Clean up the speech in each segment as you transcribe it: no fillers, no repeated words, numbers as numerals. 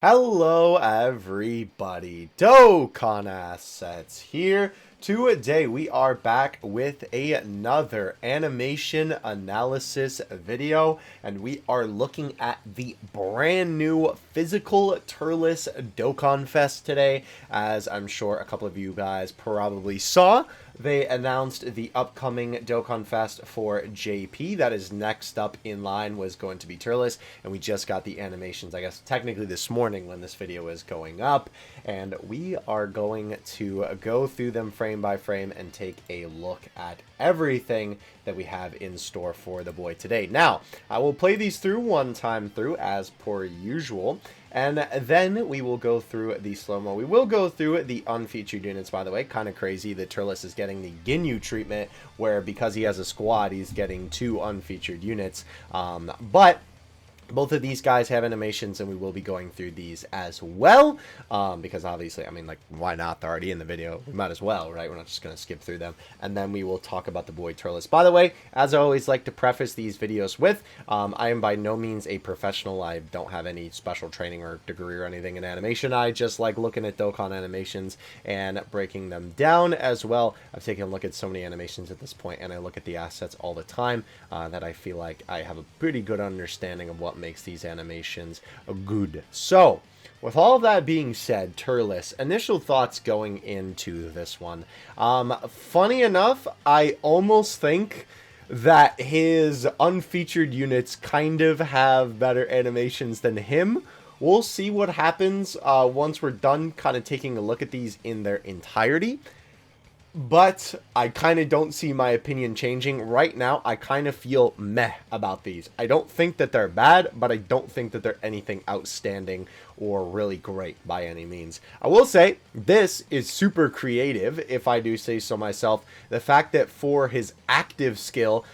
Hello everybody, Dokkan Assets here. Today we are back with another animation analysis video, and we are looking at the brand new physical Turles Dokkan Fest today. As I'm sure a couple of you guys probably saw, they announced the upcoming Dokkan Fest for JP. That is next up in line was going to be Turles, and we just got the animations, I guess, technically this morning when this video is going up. And we are going to go through them frame by frame and take a look at everything that we have in store for the boy today. Now, I will play these through one time through as per usual, and then we will go through the slow-mo. We will go through the unfeatured units, by the way. Kind of crazy that Turles is getting the Ginyu treatment, where because he has a squad, he's getting two unfeatured units. But both of these guys have animations, and we will be going through these as well, because obviously, I mean, like, why not? They're already in the video. We might as well, right? We're not just going to skip through them. And then we will talk about the boy Turles. By the way, as I always like to preface these videos with, I am by no means a professional. I don't have any special training or degree or anything in animation. I just like looking at Dokkan animations and breaking them down as well. I've taken a look at so many animations at this point, and I look at the assets all the time, that I feel like I have a pretty good understanding of what makes these animations good. So, with all of that being said, Turles, initial thoughts going into this one. Funny enough, I almost think that his unfeatured units kind of have better animations than him. We'll see what happens once we're done kind of taking a look at these in their entirety. But I kind of don't see my opinion changing. Right now, I kind of feel meh about these. I don't think that they're bad, but I don't think that they're anything outstanding or really great by any means. I will say, this is super creative, if I do say so myself. The fact that for his active skill,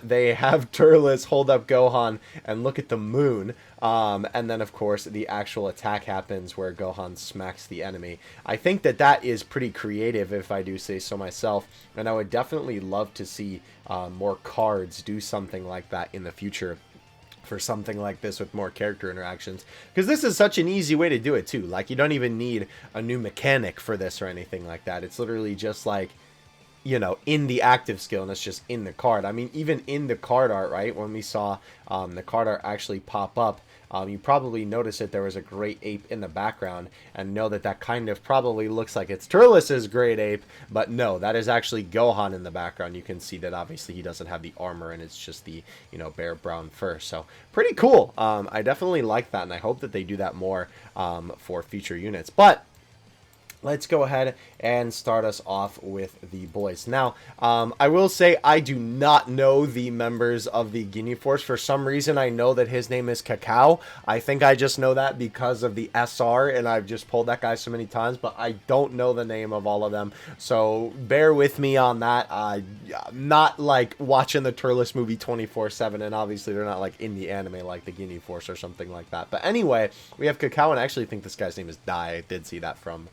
they have Turles hold up Gohan and look at the moon. And then, of course, the actual attack happens where Gohan smacks the enemy. I think that that is pretty creative, if I do say so myself, and I would definitely love to see more cards do something like that in the future for something like this with more character interactions, because this is such an easy way to do it too. Like, you don't even need a new mechanic for this or anything like that. It's literally just like, you know, in the active skill, and it's just in the card. I mean, even in the card art, right, when we saw the card art actually pop up, you probably noticed that there was a great ape in the background, and know that that kind of probably looks like it's Turles' great ape, but no, that is actually Gohan in the background. You can see that obviously he doesn't have the armor, and it's just the, you know, bare brown fur. So pretty cool. I definitely like that, and I hope that they do that more for future units. But let's go ahead and start us off with the boys. Now, I will say I do not know the members of the Ginyu Force. For some reason, I know that his name is Cacao. I think I just know that because of the SR, and I've just pulled that guy so many times, but I don't know the name of all of them. So bear with me on that. I'm not like watching the Turles movie 24/7, and obviously they're not like in the anime like the Ginyu Force or something like that. But anyway, we have Cacao, and I actually think this guy's name is Dai. I did see that from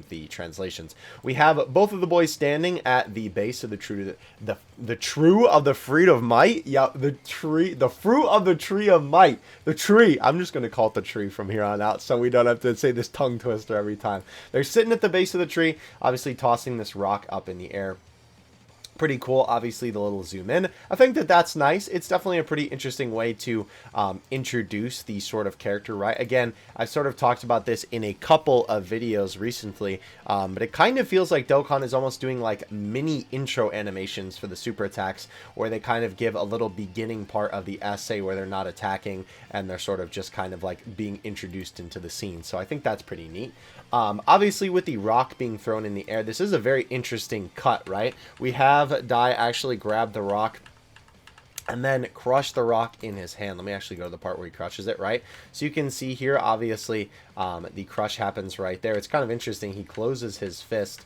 the translations. We have both of the boys standing at the base of the true of the fruit of might. Yeah, the fruit of the tree of might. The tree. I'm just gonna call it the tree from here on out, so we don't have to say this tongue twister every time. They're sitting at the base of the tree, obviously tossing this rock up in the air. Pretty cool. Obviously, the little zoom in, I think that that's nice. It's definitely a pretty interesting way to introduce the sort of character, right? Again, I've sort of talked about this in a couple of videos recently, but it kind of feels like Dokkan is almost doing like mini intro animations for the super attacks, where they kind of give a little beginning part of the essay where they're not attacking and they're sort of just kind of like being introduced into the scene. So I think that's pretty neat. Obviously, with the rock being thrown in the air, this is a very interesting cut, right? We have Dai actually grab the rock and then crush the rock in his hand. Let me actually go to the part where he crushes it, right? So you can see here, obviously, the crush happens right there. It's kind of interesting. He closes his fist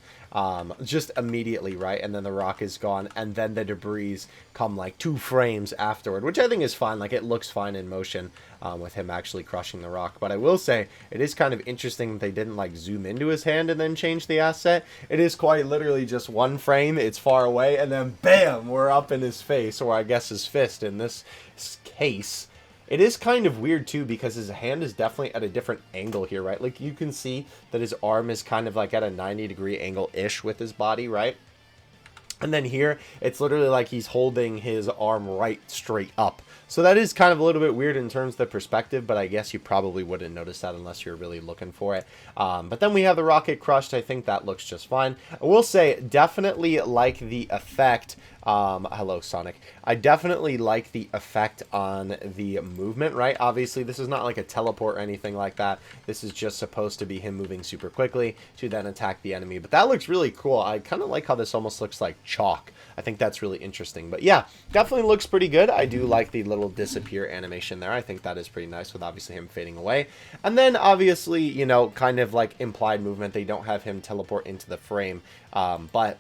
just immediately, right? And then the rock is gone, and then the debris come like 2 frames afterward, which I think is fine. Like, it looks fine in motion with him actually crushing the rock. But I will say, it is kind of interesting that they didn't like zoom into his hand and then change the asset. It is quite literally just 1 frame, it's far away, and then bam, we're up in his face, or I guess his fist in this case. It is kind of weird, too, because his hand is definitely at a different angle here, right? Like, you can see that his arm is kind of like at a 90-degree angle-ish with his body, right? And then here, it's literally like he's holding his arm right straight up. So that is kind of a little bit weird in terms of the perspective, but I guess you probably wouldn't notice that unless you're really looking for it. But then we have the rocket crushed. I think that looks just fine. I will say, definitely like the effect. Hello, Sonic. I definitely like the effect on the movement, right? Obviously, this is not like a teleport or anything like that. This is just supposed to be him moving super quickly to then attack the enemy. But that looks really cool. I kind of like how this almost looks like chalk. I think that's really interesting. But yeah, definitely looks pretty good. I do like the little disappear animation there. I think that is pretty nice with obviously him fading away. And then obviously, you know, kind of like implied movement. They don't have him teleport into the frame. But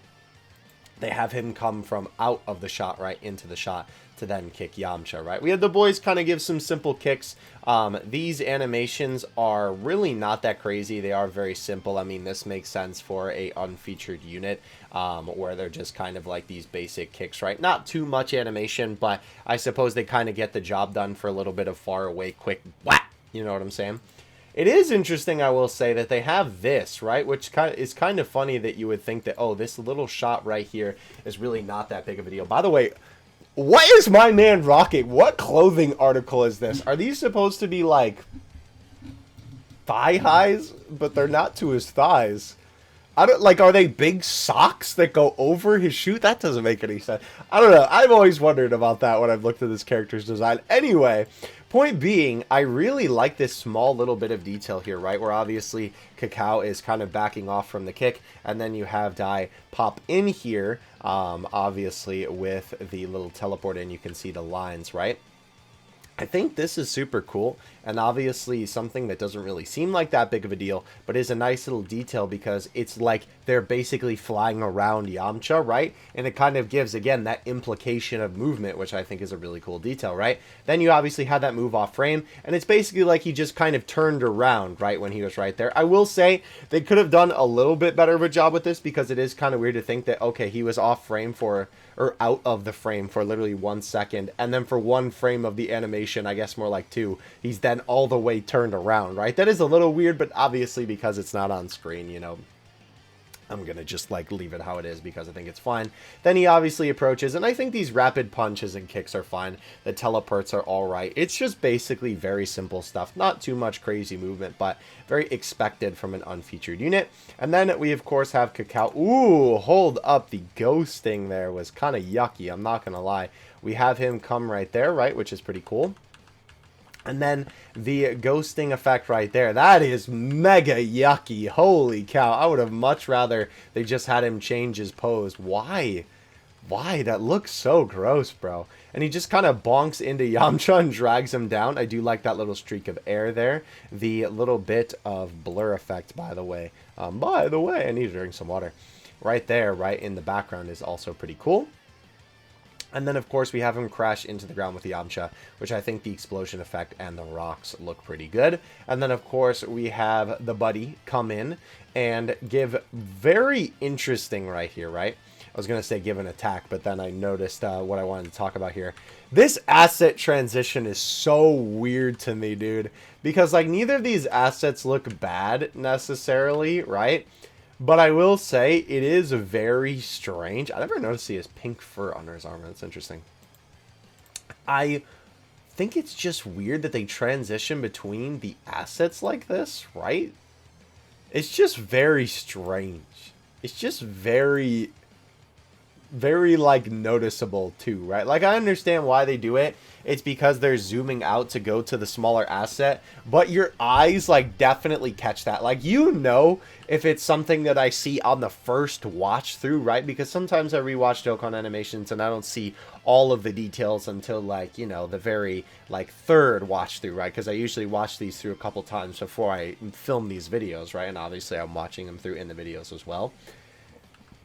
they have him come from out of the shot right into the shot to then kick Yamcha, right? We had the boys kind of give some simple kicks. These animations are really not that crazy. They are very simple. I mean, this makes sense for a unfeatured unit where they're just kind of like these basic kicks, right? Not too much animation, but I suppose they kind of get the job done for a little bit of far away, quick whack. You know what I'm saying? It is interesting, I will say, that they have this, right? Which is kind of funny that you would think that, oh, this little shot right here is really not that big of a deal. By the way, what is my man rocking? What clothing article is this? Are these supposed to be, like, thigh highs? But they're not to his thighs. I don't, like, are they big socks that go over his shoe? That doesn't make any sense. I don't know. I've always wondered about that when I've looked at this character's design. Anyway, point being, I really like this small little bit of detail here, right? Where obviously Cacao is kind of backing off from the kick, and then you have Dai pop in here, obviously with the little teleport, and you can see the lines, right? I think this is super cool, and obviously something that doesn't really seem like that big of a deal, but is a nice little detail because it's like they're basically flying around Yamcha, right? And it kind of gives, again, that implication of movement, which I think is a really cool detail, right? Then you obviously had that move off frame, and it's basically like he just kind of turned around, right, when he was right there. I will say they could have done a little bit better of a job with this because it is kind of weird to think that, okay, he was off frame for, or out of the frame for literally 1 second, and then for 1 frame of the animation, I guess more like 2, he's then all the way turned around, right? That is a little weird, but obviously because it's not on screen, you know, I'm gonna just like leave it how it is because I think it's fine. Then he obviously approaches, and I think these rapid punches and kicks are fine. The teleports are alright. It's just basically very simple stuff. Not too much crazy movement, but very expected from an unfeatured unit. And then we of course have Cacao. Ooh, hold up. The ghosting there was kind of yucky, I'm not gonna lie. We have him come right there, right, which is pretty cool. And then the ghosting effect right there. That is mega yucky. Holy cow. I would have much rather they just had him change his pose. Why? Why? That looks so gross, bro. And he just kind of bonks into Yamcha and drags him down. I do like that little streak of air there. The little bit of blur effect, by the way. I need to drink some water. Right there, right in the background is also pretty cool. And then, of course, we have him crash into the ground with Yamcha, which I think the explosion effect and the rocks look pretty good. And then, of course, we have the buddy come in and give very interesting right here, right? I was going to say give an attack, but then I noticed what I wanted to talk about here. This asset transition is so weird to me, dude. Because, like, neither of these assets look bad necessarily, right? But I will say, it is very strange. I never noticed he has pink fur under his armor. That's interesting. I think it's just weird that they transition between the assets like this, right? It's just very strange. It's just very, like, noticeable, too, right? Like, I understand why they do it. It's because they're zooming out to go to the smaller asset, but your eyes, like, definitely catch that. Like, you know if it's something that I see on the first watch through, right? Because sometimes I rewatch Dokkan animations and I don't see all of the details until, like, you know, the very, like, third watch through, right? Because I usually watch these through a couple times before I film these videos, right? And obviously I'm watching them through in the videos as well.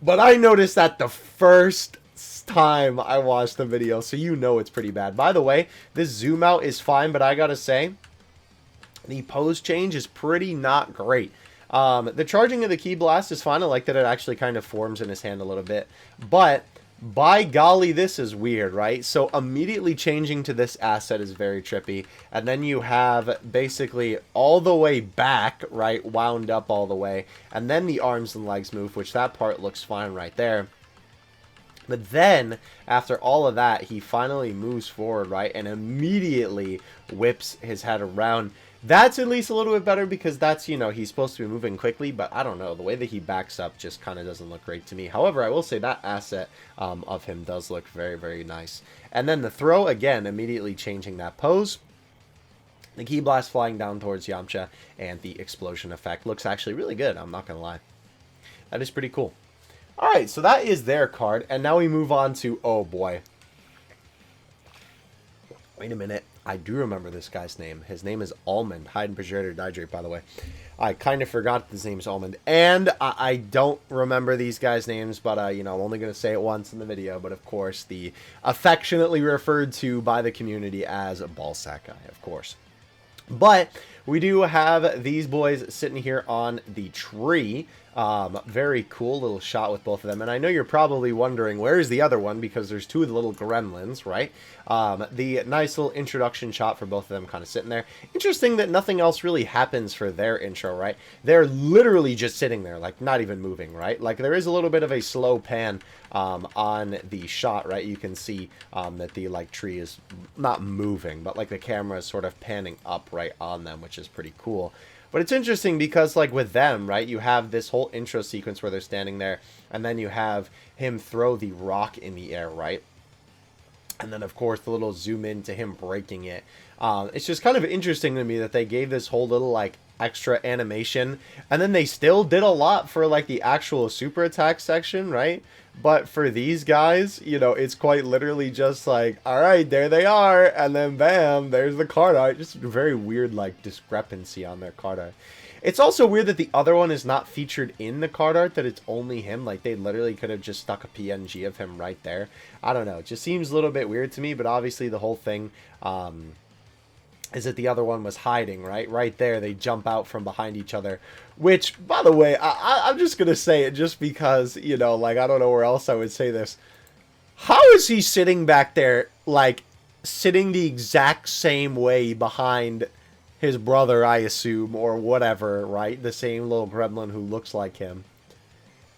But I noticed that the first time I watched the video, so you know it's pretty bad. By the way, this zoom out is fine, but I gotta say, the pose change is pretty not great. The charging of the Ki Blast is fine. I like that it actually kind of forms in his hand a little bit. But By golly, this is weird, right? So immediately changing to this asset is very trippy. And then you have basically all the way back, right? Wound up all the way. And then the arms and legs move, which that part looks fine right there. But then, after all of that, he finally moves forward, right? And immediately whips his head around. That's at least a little bit better because that's, you know, he's supposed to be moving quickly. But I don't know. The way that he backs up just kind of doesn't look great to me. However, I will say that asset of him does look very, very nice. And then the throw, again, immediately changing that pose. The Ki Blast flying down towards Yamcha. And the explosion effect looks actually really good. I'm not going to lie. That is pretty cool. Alright, so that is their card, and now we move on to, oh boy. Wait a minute, I do remember this guy's name. His name is Almond, Hide Projector Hydrate, by the way. I kind of forgot his name's Almond, and I don't remember these guys' names, but, you know, I'm only going to say it once in the video, but of course, the affectionately referred to by the community as Ballsack Guy, of course. But we do have these boys sitting here on the tree. Very cool little shot with both of them. And I know you're probably wondering, where is the other one? Because there's two of the little gremlins, right? The nice little introduction shot for both of them kind of sitting there. Interesting that nothing else really happens for their intro, right? They're literally just sitting there, like not even moving, right? Like there is a little bit of a slow pan on the shot, right? You can see that the like tree is not moving, but like the camera is sort of panning up right on them, which is pretty cool. But it's interesting because, like, with them, right, you have this whole intro sequence where they're standing there, and then you have him throw the rock in the air, right? And then, of course, the little zoom in to him breaking it. It's just kind of interesting to me that they gave this whole little, like, extra animation, and then they still did a lot for, like, the actual super attack section, right? But for these guys, you know, it's quite literally just like, all right, there they are, and then bam, there's the card art. Just a very weird, like, discrepancy on their card art. It's also weird that the other one is not featured in the card art, that it's only him. Like, they literally could have just stuck a PNG of him right there. I don't know. It just seems a little bit weird to me, but obviously the whole thing is that the other one was hiding, right? Right there, they jump out from behind each other. Which, by the way, I'm just going to say it just because, you know, like, I don't know where else I would say this. How is he sitting back there, like, sitting the exact same way behind his brother, I assume, or whatever, right? The same little gremlin who looks like him.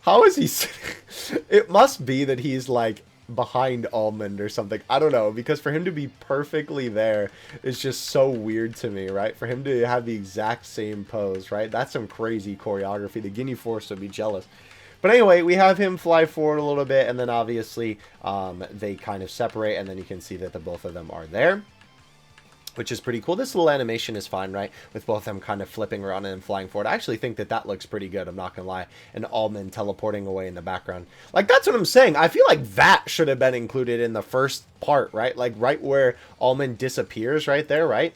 How is he sitting? It must be that he's, like, behind Almond or something. I don't know, because for him to be perfectly there is just so weird to me, right? For him to have the exact same pose, right? That's some crazy choreography. The Guinea Force would be jealous. But anyway, we have him fly forward a little bit, and then obviously they kind of separate, and then you can see that the both of them are there, which is pretty cool. This little animation is fine, right? With both of them kind of flipping around and flying forward. I actually think that that looks pretty good, I'm not going to lie. And Almond teleporting away in the background. Like, that's what I'm saying. I feel like that should have been included in the first part, right? Like, right where Almond disappears right there, right?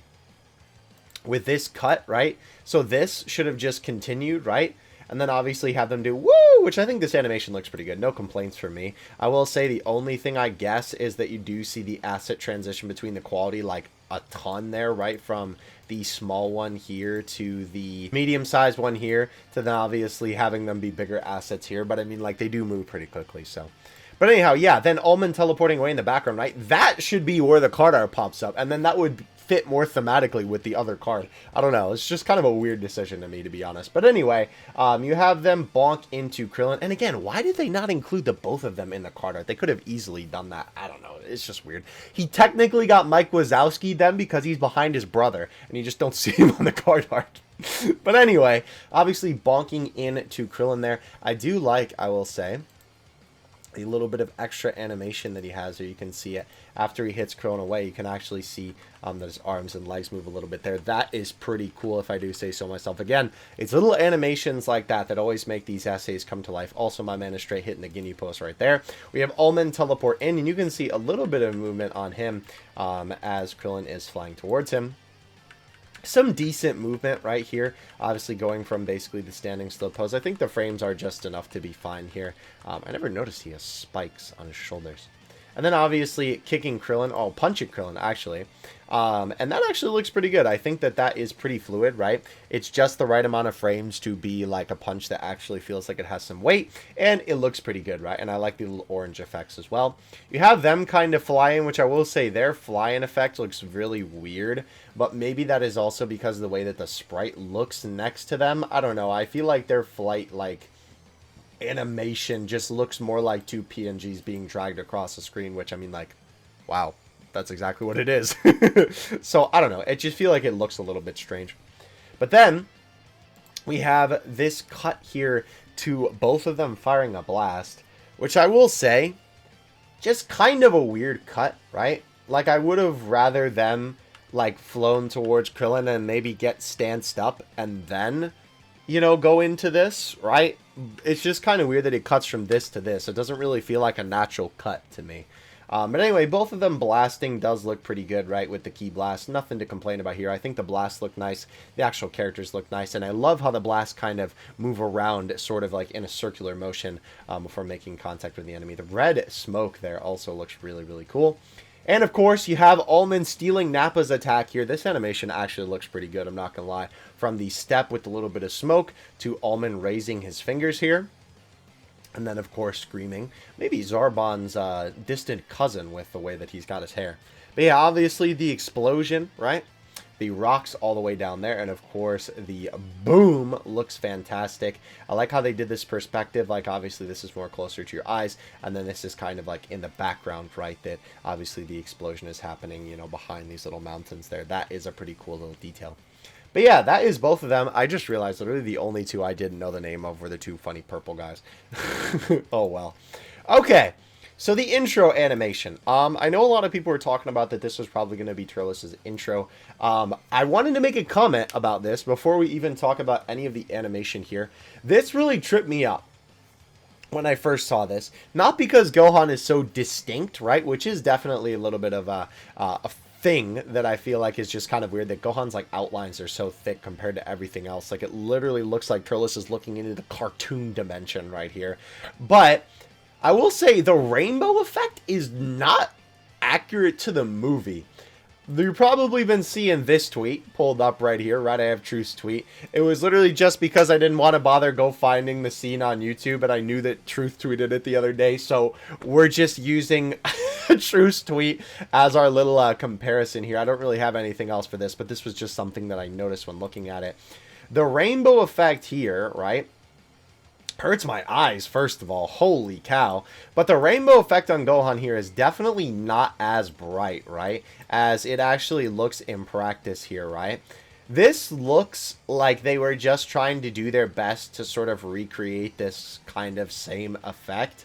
With this cut, right? So this should have just continued, right? And then obviously have them do woo, which I think this animation looks pretty good. No complaints from me. I will say the only thing I guess is that you do see the asset transition between the quality, like, a ton there, right? From the small one here to the medium-sized one here to then obviously having them be bigger assets here. But I mean, like, they do move pretty quickly, so. But anyhow, yeah, then Almond teleporting away in the background, right? That should be where the card art pops up. And then that would fit more thematically with the other card. I don't know. It's just kind of a weird decision to me, to be honest. But anyway, you have them bonk into Krillin. And again, why did they not include the both of them in the card art? They could have easily done that. I don't know. It's just weird. He technically got Mike Wazowski then because he's behind his brother. And you just don't see him on the card art. But anyway, obviously bonking into Krillin there. I do like, I will say, a little bit of extra animation that he has, or you can see it after he hits Krillin away. You can actually see that his arms and legs move a little bit there. That is pretty cool, if I do say so myself. Again, it's little animations like that that always make these essays come to life. Also, my man is straight hitting the guinea post right there. We have Almond teleport in, and you can see a little bit of movement on him as Krillin is flying towards him. Some decent movement right here, obviously going from basically the standing still pose. I think the frames are just enough to be fine here. I never noticed he has spikes on his shoulders. And then obviously kicking Krillin, oh, punching Krillin, actually. And that actually looks pretty good. I think that that is pretty fluid, right? It's just the right amount of frames to be like a punch that actually feels like it has some weight, and it looks pretty good, right? And I like the little orange effects as well. You have them kind of flying, which I will say their flying effect looks really weird, but maybe that is also because of the way that the sprite looks next to them. I don't know. I feel like their flight, like, animation just looks more like two PNGs being dragged across the screen, which, I mean, like, wow. That's exactly what it is. So, I don't know. It just feel like it looks a little bit strange. But then, we have this cut here to both of them firing a blast, which I will say, just kind of a weird cut, right? Like, I would have rather them, like, flown towards Krillin and maybe get stanced up and then, you know, go into this, right? It's just kind of weird that it cuts from this to this. It doesn't really feel like a natural cut to me. But anyway, both of them blasting does look pretty good, right, with the key blast. Nothing to complain about here. I think the blasts look nice. The actual characters look nice. And I love how the blasts kind of move around sort of like in a circular motion before making contact with the enemy. The red smoke there also looks really, really cool. And of course, you have Almond stealing Nappa's attack here. This animation actually looks pretty good, I'm not going to lie. From the step with a little bit of smoke to Almond raising his fingers here. And then, of course, screaming. Maybe Zarbon's distant cousin with the way that he's got his hair. But yeah, obviously the explosion, right? The rocks all the way down there. And, of course, the boom looks fantastic. I like how they did this perspective. Like, obviously, this is more closer to your eyes. And then this is kind of like in the background, right? That obviously the explosion is happening, you know, behind these little mountains there. That is a pretty cool little detail. But yeah, that is both of them. I just realized literally the only two I didn't know the name of were the two funny purple guys. Oh, well. Okay, so the intro animation. I know a lot of people were talking about that this was probably going to be Turles' intro. I wanted to make a comment about this before we even talk about any of the animation here. This really tripped me up when I first saw this. Not because Gohan is so distinct, right? Which is definitely a little bit of a thing that I feel like is just kind of weird, that Gohan's like outlines are so thick compared to everything else. Like, it literally looks like Turles is looking into the cartoon dimension right here. But I will say the rainbow effect is not accurate to the movie. You've probably been seeing this tweet pulled up right here, right? I have Truth's tweet. It was literally just because I didn't want to bother go finding the scene on YouTube, and I knew that Truth tweeted it the other day, so we're just using Truth's tweet as our little comparison here. I don't really have anything else for this, but this was just something that I noticed when looking at it. The rainbow effect here, right, hurts my eyes, first of all. Holy cow. But the rainbow effect on Gohan here is definitely not as bright, right, as it actually looks in practice here, right? This looks like they were just trying to do their best to sort of recreate this kind of same effect.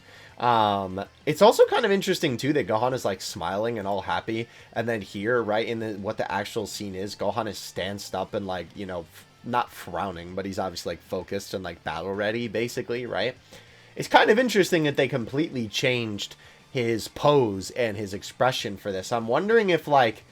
It's also kind of interesting too that Gohan is like smiling and all happy, and then here, right, in the what the actual scene is, Gohan is stanced up and like, you know, not frowning, but he's obviously like focused and like battle ready, basically, right? It's kind of interesting that they completely changed his pose and his expression for this. I'm wondering if, like,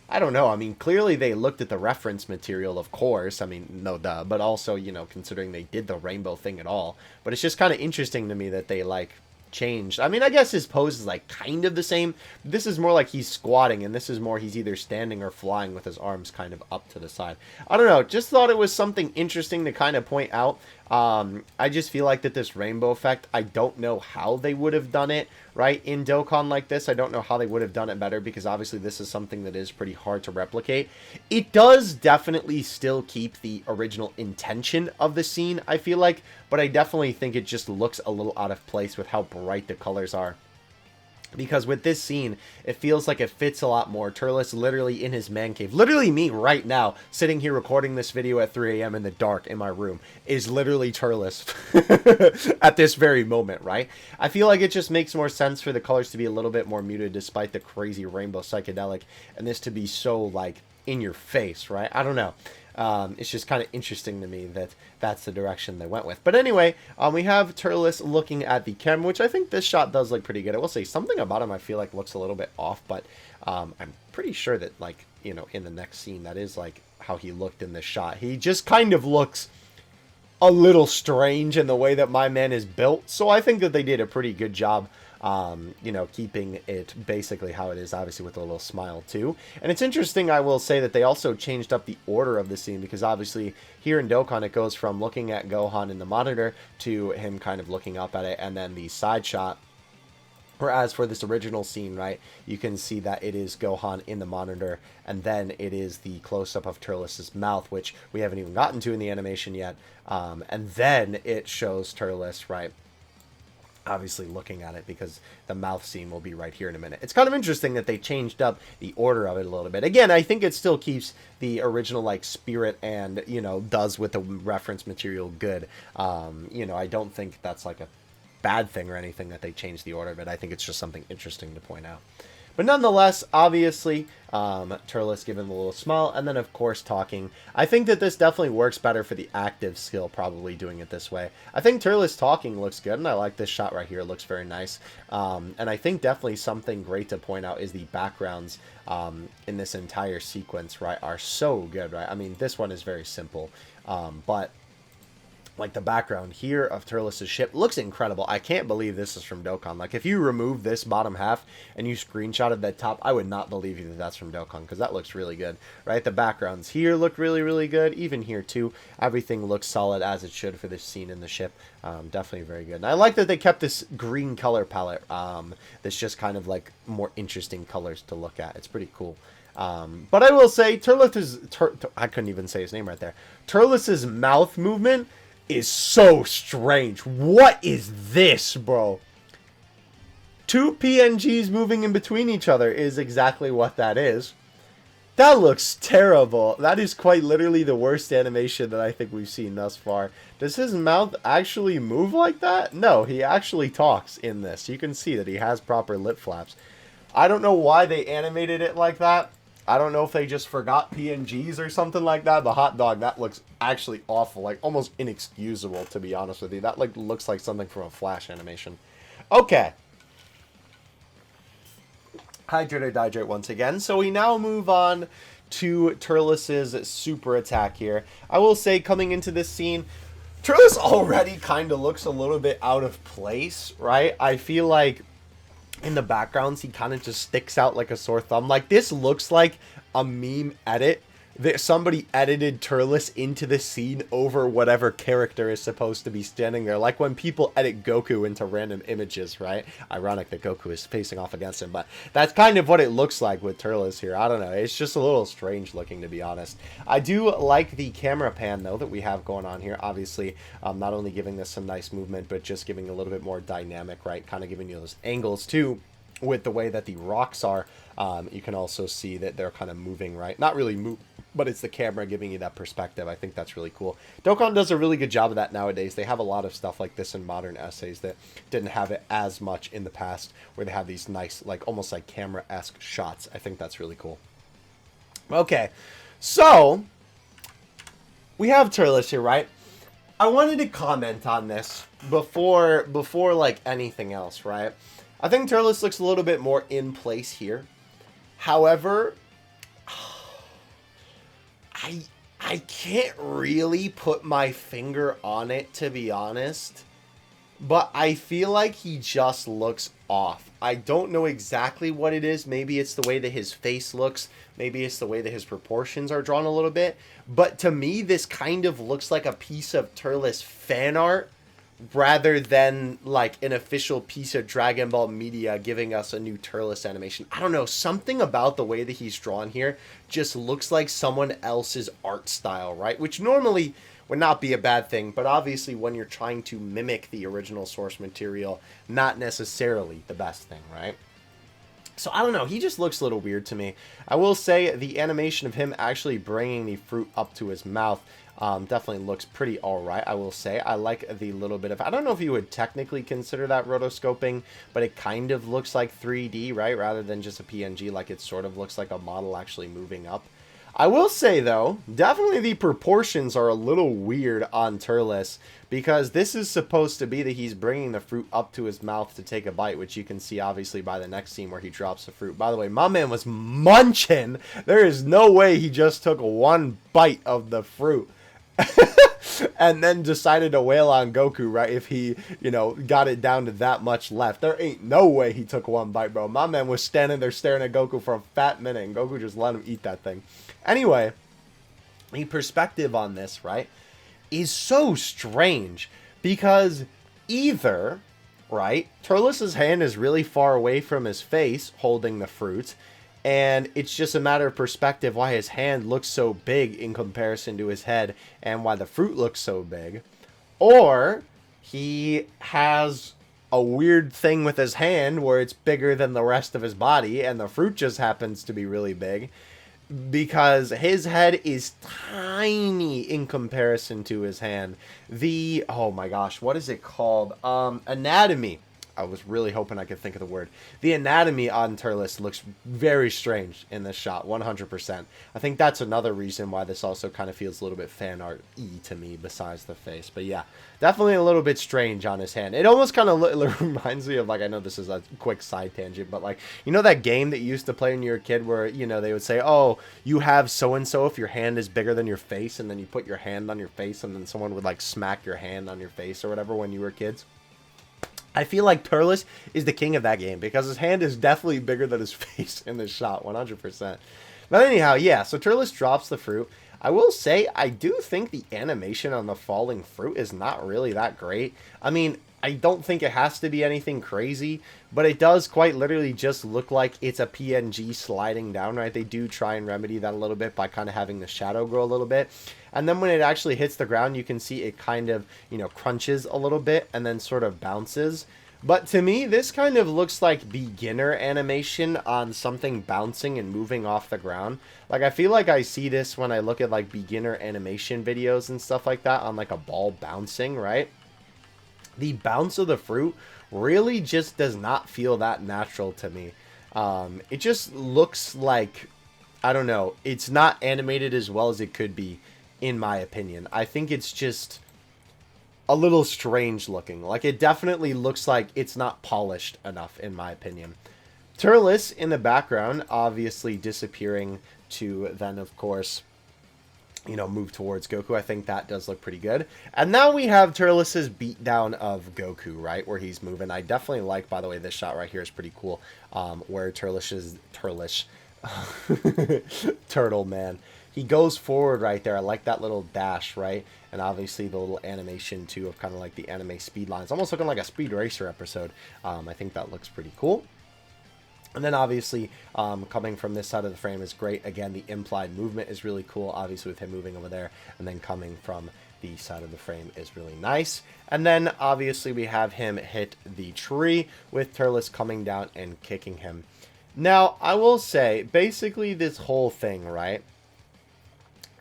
I don't know, I mean, clearly they looked at the reference material, of course, I mean, no duh, but also, you know, considering they did the rainbow thing at all. But it's just kind of interesting to me that they, like, changed. I mean, I guess his pose is like kind of the same. This is more like he's squatting, and this is more he's either standing or flying with his arms kind of up to the side. I don't know, just thought it was something interesting to kind of point out. I just feel like that this rainbow effect, I don't know how they would have done it, right, in Dokkan like this. I don't know how they would have done it better, because obviously this is something that is pretty hard to replicate. It does definitely still keep the original intention of the scene, I feel like, but I definitely think it just looks a little out of place with how bright the colors are. Because with this scene, it feels like it fits a lot more. Turles literally in his man cave. Literally me right now, sitting here recording this video at 3 a.m. in the dark in my room, is literally Turles at this very moment, right? I feel like it just makes more sense for the colors to be a little bit more muted despite the crazy rainbow psychedelic, and this to be so, like, in your face, right? I don't know. It's just kind of interesting to me that that's the direction they went with. But anyway, we have Turles looking at the camera, which I think this shot does look pretty good. I will say something about him I feel like looks a little bit off, but I'm pretty sure that, like, you know, in the next scene, that is, like, how he looked in this shot. He just kind of looks a little strange in the way that my man is built, so I think that they did a pretty good job you know, keeping it basically how it is, obviously with a little smile too. And it's interesting, I will say, that they also changed up the order of the scene, because obviously here in Dokkan it goes from looking at Gohan in the monitor to him kind of looking up at it, and then the side shot. Whereas for this original scene, right, you can see that it is Gohan in the monitor, and then it is the close-up of Turles' mouth, which we haven't even gotten to in the animation yet. And then it shows Turles, right, obviously looking at it, because the mouth scene will be right here in a minute. It's kind of interesting that they changed up the order of it a little bit. Again, I think it still keeps the original, like, spirit and, you know, does with the reference material good. You know, I don't think that's, like, a bad thing or anything that they changed the order of it. I think it's just something interesting to point out. But nonetheless, obviously, Turles giving a little smile, and then, of course, talking. I think that this definitely works better for the active skill, probably doing it this way. I think Turles talking looks good, and I like this shot right here. It looks very nice. And I think definitely something great to point out is the backgrounds in this entire sequence, right, are so good, right? I mean, this one is very simple, but like the background here of Turles' ship looks incredible. I can't believe this is from Dokkan. Like, if you remove this bottom half and you screenshotted that top, I would not believe you that that's from Dokkan, because that looks really good, right? The backgrounds here look really, really good. Even here, too. Everything looks solid as it should for this scene in the ship. Definitely very good. And I like that they kept this green color palette. That's just kind of like more interesting colors to look at. It's pretty cool. But I will say, I couldn't even say his name right there. Turles' mouth movement is so strange. What is this, bro? Two PNGs moving in between each other is exactly what that is. That looks terrible. That is quite literally the worst animation that I think we've seen thus far. Does his mouth actually move like that? No, he actually talks in this. You can see that he has proper lip flaps. I don't know why they animated it like that. I don't know if they just forgot PNGs or something like that. The hot dog, that looks actually awful. Like, almost inexcusable, to be honest with you. That, like, looks like something from a Flash animation. Okay. Hydrate or Dihydrate once again. So we now move on to Turles' super attack here. I will say, coming into this scene, Turles already kind of looks a little bit out of place, right? I feel like in the backgrounds, he kind of just sticks out like a sore thumb. Like, this looks like a meme edit that somebody edited Turles into the scene over whatever character is supposed to be standing there. Like when people edit Goku into random images, right? Ironic that Goku is facing off against him, but that's kind of what it looks like with Turles here. I don't know. It's just a little strange looking, to be honest. I do like the camera pan, though, that we have going on here. Obviously, not only giving this some nice movement, but just giving a little bit more dynamic, right? Kind of giving you those angles, too, with the way that the rocks are. You can also see that they're kind of moving, right? Not really move, but it's the camera giving you that perspective. I think that's really cool. Dokkan does a really good job of that nowadays. They have a lot of stuff like this in modern essays that didn't have it as much in the past, where they have these nice, like, almost like camera-esque shots. I think that's really cool. Okay, so we have Turles here, right? I wanted to comment on this before like anything else, right? I think Turles looks a little bit more in place here. However, I can't really put my finger on it, to be honest. But I feel like he just looks off. I don't know exactly what it is. Maybe it's the way that his face looks. Maybe it's the way that his proportions are drawn a little bit. But to me, this kind of looks like a piece of Turles fan art, rather than like an official piece of Dragon Ball media giving us a new Turles animation. I don't know, something about the way that he's drawn here just looks like someone else's art style, right? Which normally would not be a bad thing, but obviously when you're trying to mimic the original source material, not necessarily the best thing, right? So I don't know, he just looks a little weird to me. I will say the animation of him actually bringing the fruit up to his mouth definitely looks pretty alright, I will say. I like the little bit of, I don't know if you would technically consider that rotoscoping, but it kind of looks like 3D, right? Rather than just a PNG, like it sort of looks like a model actually moving up. I will say, though, definitely the proportions are a little weird on Turles, because this is supposed to be that he's bringing the fruit up to his mouth to take a bite, which you can see, obviously, by the next scene where he drops the fruit. By the way, my man was munching. There is no way he just took one bite of the fruit. and then decided to wail on Goku, right? If he, got it down to that much left. There ain't no way he took one bite, bro. My man was standing there staring at Goku for a fat minute, and Goku just let him eat that thing. Anyway, the perspective on this, right, is so strange because either, right, Turles' hand is really far away from his face holding the fruit, and it's just a matter of perspective why his hand looks so big in comparison to his head and why the fruit looks so big. Or he has a weird thing with his hand where it's bigger than the rest of his body and the fruit just happens to be really big because his head is tiny in comparison to his hand. Oh my gosh, what is it called? Anatomy. I was really hoping I could think of the word. The anatomy on Turles looks very strange in this shot, 100%. I think that's another reason why this also kind of feels a little bit fan art-y to me besides the face. But yeah, definitely a little bit strange on his hand. It almost kind of reminds me of, like, I know this is a quick side tangent, but like, you know that game that you used to play when you were a kid where, they would say, oh, you have so-and-so if your hand is bigger than your face, and then you put your hand on your face, and then someone would, like, smack your hand on your face or whatever when you were kids? I feel like Turles is the king of that game because his hand is definitely bigger than his face in this shot, 100%. But anyhow, yeah, so Turles drops the fruit. I will say, I do think the animation on the falling fruit is not really that great. I mean, I don't think it has to be anything crazy, but it does quite literally just look like it's a PNG sliding down, right? They do try and remedy that a little bit by kind of having the shadow grow a little bit. And then when it actually hits the ground, you can see it kind of, crunches a little bit and then sort of bounces. But to me, this kind of looks like beginner animation on something bouncing and moving off the ground. Like, I feel like I see this when I look at, like, beginner animation videos and stuff like that on, like, a ball bouncing, right? The bounce of the fruit really just does not feel that natural to me. It just looks like, I don't know, it's not animated as well as it could be, in my opinion. I think it's just a little strange looking. Like, it definitely looks like it's not polished enough, in my opinion. Turles in the background, obviously disappearing to then, of course, move towards Goku. I think that does look pretty good. And now we have Turles' beatdown of Goku, right, where he's moving. I definitely like, by the way, this shot right here is pretty cool, where Turles, Turtle Man, he goes forward right there. I like that little dash, right? And obviously the little animation, too, of kind of like the anime speed lines. Almost looking like a Speed Racer episode. I think that looks pretty cool. And then obviously coming from this side of the frame is great. Again, the implied movement is really cool, obviously with him moving over there. And then coming from the side of the frame is really nice. And then obviously we have him hit the tree with Turles coming down and kicking him. Now, I will say, basically this whole thing, right?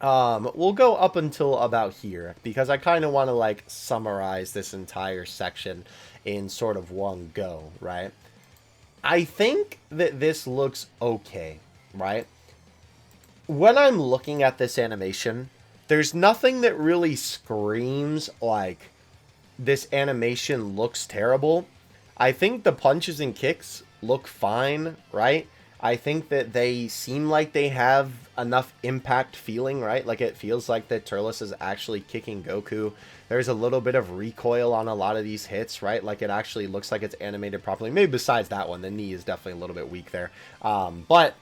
We'll go up until about here because I kind of want to like summarize this entire section in sort of one go, right? I think that this looks okay, right? When I'm looking at this animation, there's nothing that really screams like this animation looks terrible. I think the punches and kicks look fine, right? I think that they seem like they have enough impact feeling, right? Like it feels like that Turles is actually kicking Goku. There's a little bit of recoil on a lot of these hits, right? Like it actually looks like it's animated properly. Maybe besides that one, the knee is definitely a little bit weak there. But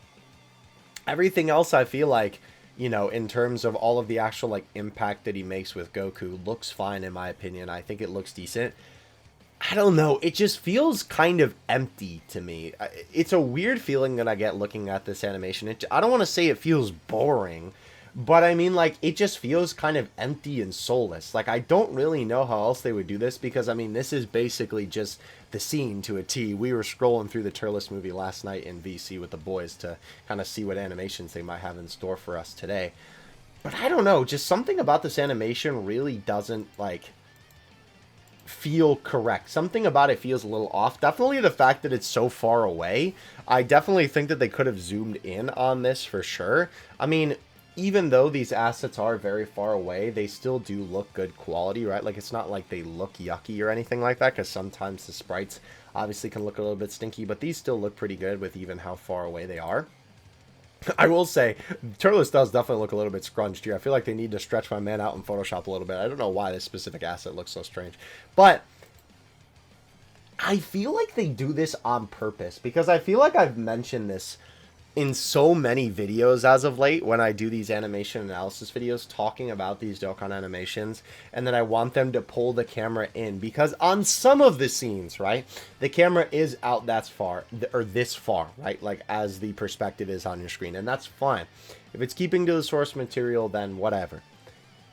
everything else I feel like, in terms of all of the actual like impact that he makes with Goku looks fine in my opinion. I think it looks decent. I don't know. It just feels kind of empty to me. It's a weird feeling that I get looking at this animation. I don't want to say it feels boring, but I mean, like, it just feels kind of empty and soulless. Like, I don't really know how else they would do this because, I mean, this is basically just the scene to a T. We were scrolling through the Turles movie last night in VC with the boys to kind of see what animations they might have in store for us today. But I don't know. Just something about this animation really doesn't, like, feel correct. Something about it feels a little off. Definitely the fact that it's so far away. I definitely think that they could have zoomed in on this for sure. I mean, even though these assets are very far away, they still do look good quality, right? Like, it's not like they look yucky or anything like that, because sometimes the sprites obviously can look a little bit stinky, but these still look pretty good with even how far away they are. I will say, Turles does definitely look a little bit scrunched here. I feel like they need to stretch my man out in Photoshop a little bit. I don't know why this specific asset looks so strange. But I feel like they do this on purpose because I feel like I've mentioned this in so many videos as of late when I do these animation analysis videos talking about these Dokkan animations, and then I want them to pull the camera in because on some of the scenes, right, the camera is out that's far, or this far, right, like as the perspective is on your screen, and that's fine. If it's keeping to the source material, then whatever.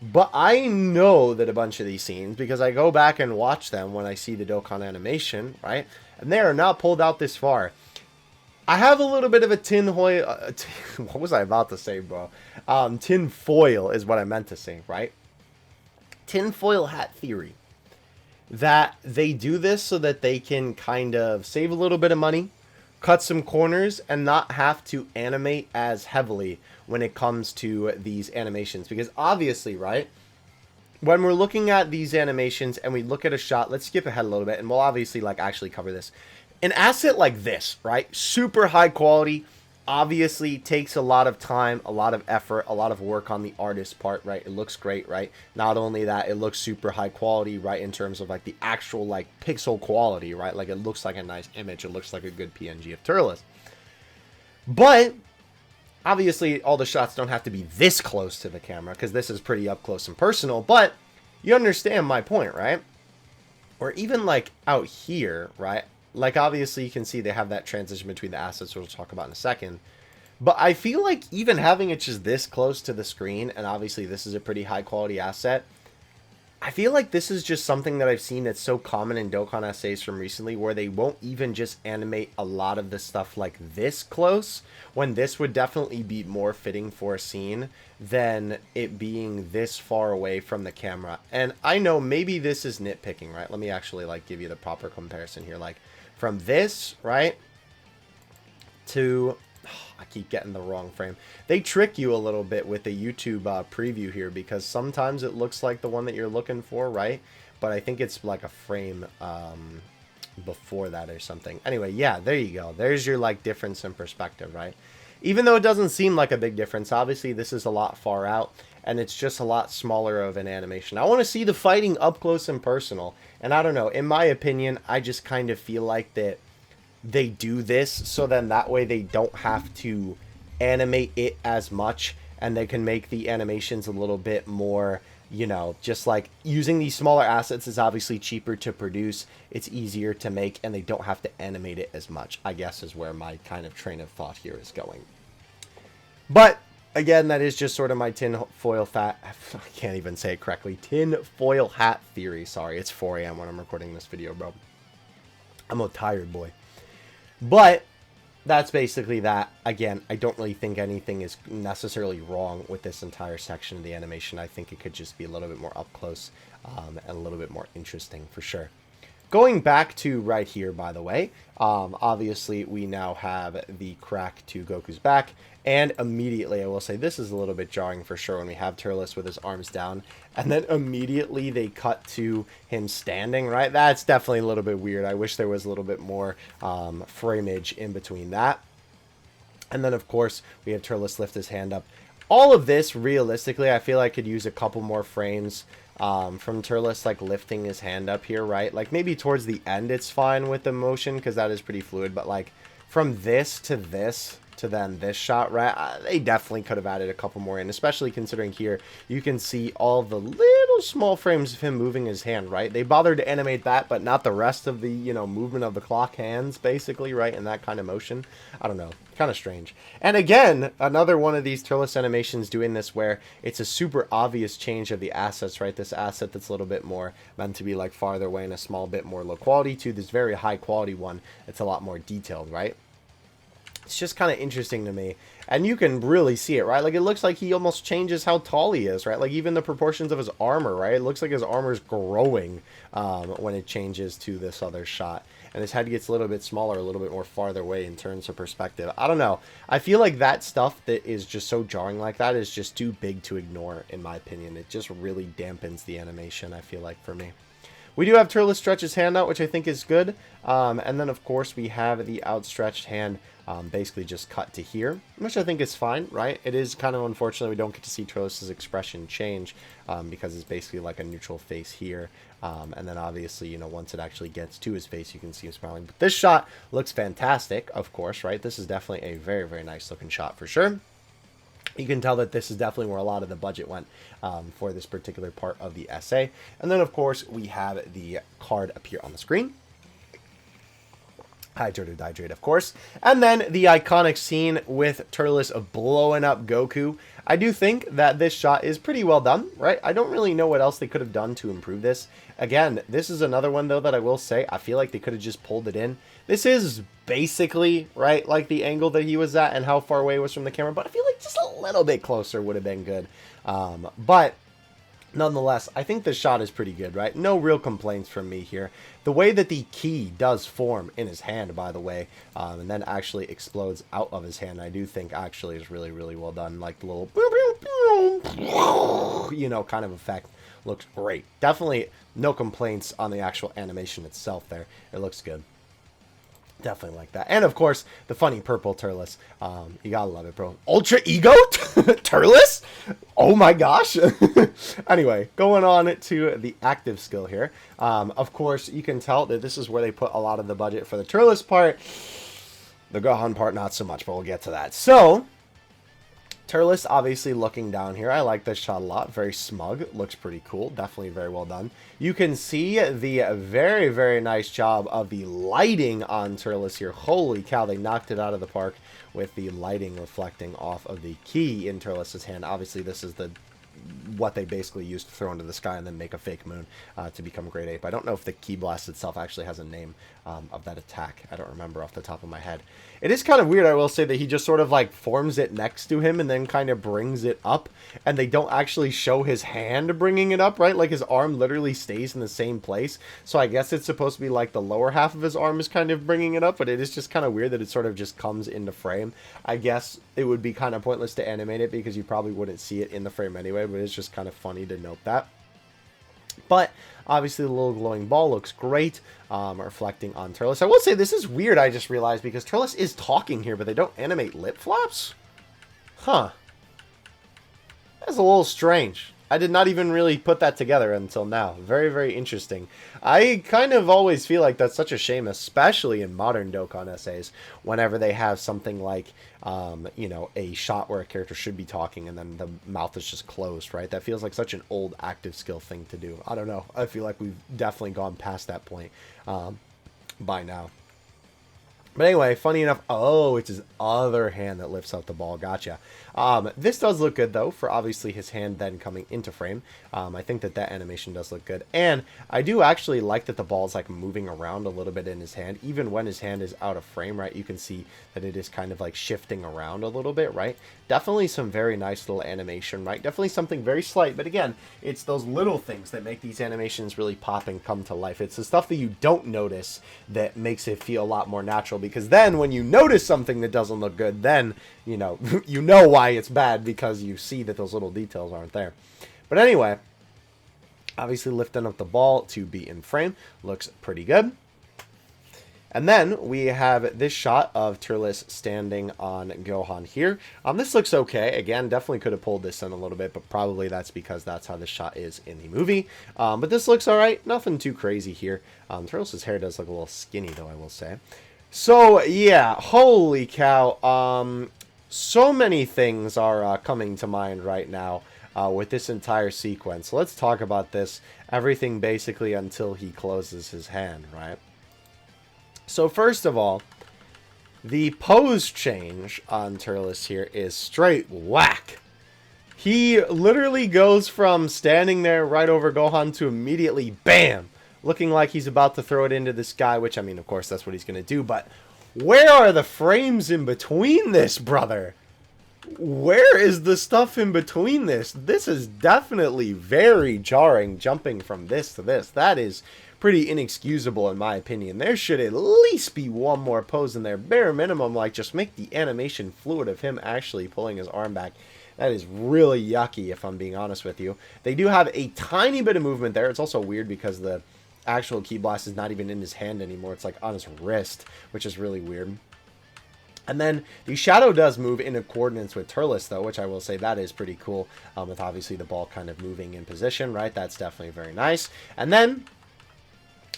But I know that a bunch of these scenes, because I go back and watch them when I see the Dokkan animation, right, and they are not pulled out this far. I have a little bit of a what was I about to say, bro? Tin foil is what I meant to say, right? Tin foil hat theory. That they do this so that they can kind of save a little bit of money, cut some corners, and not have to animate as heavily when it comes to these animations. Because obviously, right, when we're looking at these animations and we look at a shot, let's skip ahead a little bit, and we'll obviously like actually cover this. An asset like this, right, super high quality, obviously takes a lot of time, a lot of effort, a lot of work on the artist's part, right? It looks great, right? Not only that, it looks super high quality, right, in terms of like the actual like pixel quality, right? Like it looks like a nice image, it looks like a good PNG of Turles. But obviously all the shots don't have to be this close to the camera because this is pretty up close and personal, but you understand my point, right? Or even like out here, right? Like, obviously, you can see they have that transition between the assets, which we'll talk about in a second. But I feel like even having it just this close to the screen, and obviously this is a pretty high-quality asset, I feel like this is just something that I've seen that's so common in Dokkan essays from recently, where they won't even just animate a lot of the stuff like this close, when this would definitely be more fitting for a scene than it being this far away from the camera. And I know maybe this is nitpicking, right? Let me actually, like, give you the proper comparison here. Like, from this, right, to, I keep getting the wrong frame. They trick you a little bit with the YouTube preview here because sometimes it looks like the one that you're looking for, right? But I think it's like a frame before that or something. Anyway, yeah, there you go. There's your like difference in perspective, right? Even though it doesn't seem like a big difference, obviously this is a lot far out and it's just a lot smaller of an animation. I want to see the fighting up close and personal. And I don't know, in my opinion, I just kind of feel like that they do this so then that way they don't have to animate it as much and they can make the animations a little bit more, you know, just like using these smaller assets is obviously cheaper to produce, it's easier to make, and they don't have to animate it as much, I guess is where my kind of train of thought here is going. But again, that is just sort of my tin foil I can't even say it correctly. Tin foil hat theory. Sorry, it's 4 a.m. when I'm recording this video, bro. I'm a tired boy. But that's basically that. Again, I don't really think anything is necessarily wrong with this entire section of the animation. I think it could just be a little bit more up close and a little bit more interesting for sure. Going back to right here, by the way, obviously we now have the crack to Goku's back, and immediately I will say this is a little bit jarring for sure when we have Turles with his arms down, and then immediately they cut to him standing, right? That's definitely a little bit weird. I wish there was a little bit more frameage in between that. And then, of course, we have Turles lift his hand up. All of this, realistically, I feel I could use a couple more frames from Turles, like, lifting his hand up here, right? Like, maybe towards the end it's fine with the motion, because that is pretty fluid, but, like, from this to then this shot, right? They definitely could have added a couple more in, especially considering here you can see all the little small frames of him moving his hand, right? They bothered to animate that, but not the rest of the, you know, movement of the clock hands, basically, right? And that kind of motion. I don't know. Kind of strange. And again, another one of these Turles animations doing this where it's a super obvious change of the assets, right? This asset that's a little bit more meant to be like farther away and a small bit more low quality to this very high quality one. It's a lot more detailed, right? It's just kind of interesting to me. And you can really see it, right? Like, it looks like he almost changes how tall he is, right? Like, even the proportions of his armor, right? It looks like his armor's growing when it changes to this other shot. And his head gets a little bit smaller, a little bit more farther away in terms of perspective. I don't know. I feel like that stuff that is just so jarring like that is just too big to ignore, in my opinion. It just really dampens the animation, I feel like, for me. We do have Turles stretch his hand out, which I think is good. And then, of course, we have the outstretched hand basically just cut to here, which I think is fine, right? It is kind of unfortunate we don't get to see Turles' expression change because it's basically like a neutral face here. And then obviously, you know, once it actually gets to his face, you can see him smiling. But this shot looks fantastic, of course, right? This is definitely a very, very nice looking shot for sure. You can tell that this is definitely where a lot of the budget went for this particular part of the essay. And then, of course, we have the card appear on the screen. Hydrate or Dihydrate, of course. And then the iconic scene with Turles blowing up Goku. I do think that this shot is pretty well done, right? I don't really know what else they could have done to improve this. Again, this is another one, though, that I will say, I feel like they could have just pulled it in. This is basically, right, like the angle that he was at and how far away it was from the camera, but I feel like just a little bit closer would have been good. But nonetheless, I think the shot is pretty good, right? No real complaints from me here. The way that the key does form in his hand, by the way, and then actually explodes out of his hand, I do think actually is really, really well done. Like the little, you know, kind of effect looks great. Definitely no complaints on the actual animation itself there. It looks good. Definitely like that. And of course, the funny purple Turles. You gotta love it, bro. Ultra Ego Turles? Oh my gosh. Anyway, going on to the active skill here. Of course, you can tell that this is where they put a lot of the budget for the Turles part. The Gohan part, not so much, but we'll get to that. So, Turles obviously looking down here. I like this shot a lot. Very smug. Looks pretty cool. Definitely very well done. You can see the very, very nice job of the lighting on Turles here. Holy cow, they knocked it out of the park with the lighting reflecting off of the key in Turles' hand. Obviously, this is what they basically used to throw into the sky and then make a fake moon to become Great Ape. I don't know if the Key Blast itself actually has a name of that attack. I don't remember off the top of my head. It is kind of weird, I will say, that he just sort of like forms it next to him and then kind of brings it up, and they don't actually show his hand bringing it up, right? Like his arm literally stays in the same place. So I guess it's supposed to be like the lower half of his arm is kind of bringing it up, but it is just kind of weird that it sort of just comes into frame. I guess it would be kind of pointless to animate it because you probably wouldn't see it in the frame anyway, but it's just kind of funny to note that. But obviously the little glowing ball looks great, reflecting on Turles. I will say this is weird, I just realized, because Turles is talking here, but they don't animate lip flaps? Huh. That's a little strange. I did not even really put that together until now. Very, very interesting. I kind of always feel like that's such a shame, especially in modern Dokkan essays, whenever they have something like, you know, a shot where a character should be talking and then the mouth is just closed, right? That feels like such an old active skill thing to do. I don't know. I feel like we've definitely gone past that point by now. But anyway, funny enough, oh, it's his other hand that lifts out the ball. Gotcha. This does look good, though, for obviously his hand then coming into frame. I think that animation does look good. And I do actually like that the ball is like moving around a little bit in his hand. Even when his hand is out of frame, right, you can see that it is kind of like shifting around a little bit, right? Definitely some very nice little animation, right? Definitely something very slight. But again, it's those little things that make these animations really pop and come to life. It's the stuff that you don't notice that makes it feel a lot more natural. Because then when you notice something that doesn't look good, then, you know, you know why it's bad, because you see that those little details aren't there. But anyway, obviously lifting up the ball to be in frame looks pretty good. And then we have this shot of Turles standing on Gohan here. This looks okay. Again, definitely could have pulled this in a little bit, but probably that's because that's how the shot is in the movie. But this looks all right. Nothing too crazy here. Turles' hair does look a little skinny, though, I will say. So, yeah, holy cow. So many things are coming to mind right now with this entire sequence. Let's talk about this. Everything basically until he closes his hand, right? So first of all, the pose change on Turles here is straight whack. He literally goes from standing there right over Gohan to immediately, bam, looking like he's about to throw it into the sky, which, I mean, of course, that's what he's going to do, but where are the frames in between this, brother? Where is the stuff in between this? This is definitely very jarring, jumping from this to this. That is pretty inexcusable in my opinion. There should at least be one more pose in there. Bare minimum, like, just make the animation fluid of him actually pulling his arm back. That is really yucky, if I'm being honest with you. They do have a tiny bit of movement there. It's also weird because the actual Ki Blast is not even in his hand anymore. It's like on his wrist, which is really weird. And then the Shadow does move in accordance with Turles, though, which I will say that is pretty cool, with obviously the ball kind of moving in position, right? That's definitely very nice. And then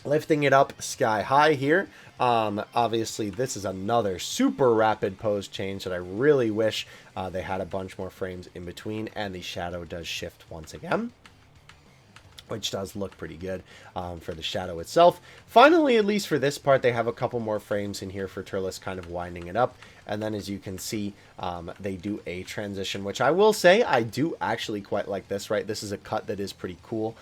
lifting it up sky high here. Obviously, this is another super rapid pose change that I really wish they had a bunch more frames in between. And the Shadow does shift once again, which does look pretty good for the Shadow itself. Finally, at least for this part, they have a couple more frames in here for Turles kind of winding it up. And then as you can see, they do a transition, which I will say I do actually quite like this, right? This is a cut that is pretty cool.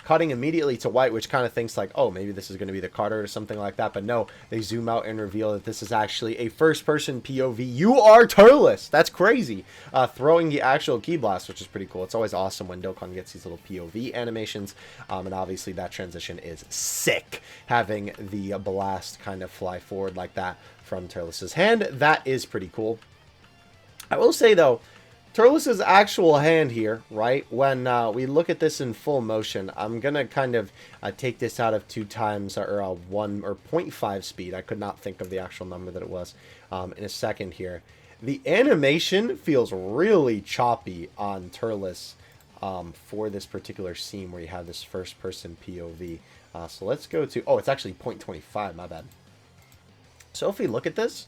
Cutting immediately to white, which kind of thinks like, oh, maybe this is going to be the cutter or something like that. But no, they zoom out and reveal that this is actually a first-person POV. You are Turles! That's crazy. Throwing the actual Ki Blast, which is pretty cool. It's always awesome when Dokkan gets these little POV animations. And obviously that transition is sick, having the blast kind of fly forward like that from Turles' hand. That is pretty cool. I will say, though, Turles' actual hand here, right, when we look at this in full motion, I'm going to kind of take this out of 2 times or 1 or 0.5 speed. I could not think of the actual number that it was in a second here. The animation feels really choppy on Turles for this particular scene where you have this first-person POV. So let's go to... Oh, it's actually 0.25, my bad. So if we look at this,